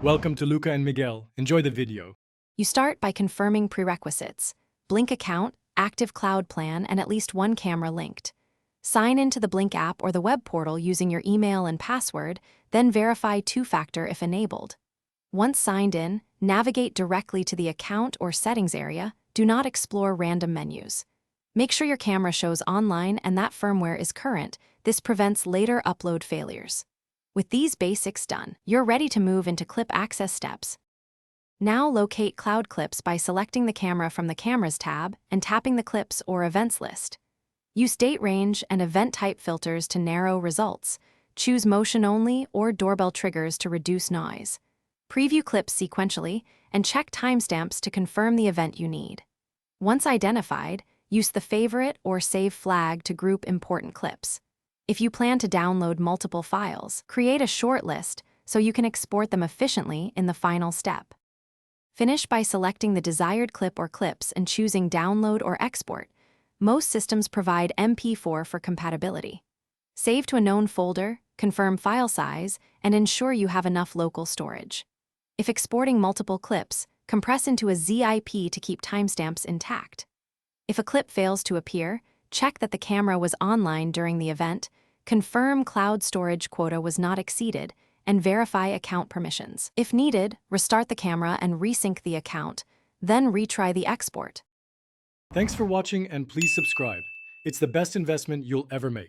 Welcome to Luca and Miguel. Enjoy the video. You start by confirming prerequisites: Blink account, active cloud plan, and at least one camera linked. Sign into the Blink app or the web portal using your email and password, then verify two-factor if enabled. Once signed in, navigate directly to the account or settings area. Do not explore random menus. Make sure your camera shows online and that firmware is current. This prevents later upload failures. With these basics done, you're ready to move into clip access steps. Now locate cloud clips by selecting the camera from the Cameras tab and tapping the Clips or Events list. Use date range and event type filters to narrow results. Choose motion only or doorbell triggers to reduce noise. Preview clips sequentially and check timestamps to confirm the event you need. Once identified, use the Favorite or Save flag to group important clips. If you plan to download multiple files, create a short list so you can export them efficiently in the final step. Finish by selecting the desired clip or clips and choosing Download or Export. Most systems provide MP4 for compatibility. Save to a known folder, confirm file size, and ensure you have enough local storage. If exporting multiple clips, compress into a zip to keep timestamps intact. If a clip fails to appear, check that the camera was online during the event, confirm cloud storage quota was not exceeded, and verify account permissions. If needed, restart the camera and resync the account, then retry the export. Thanks for watching and please subscribe. It's the best investment you'll ever make.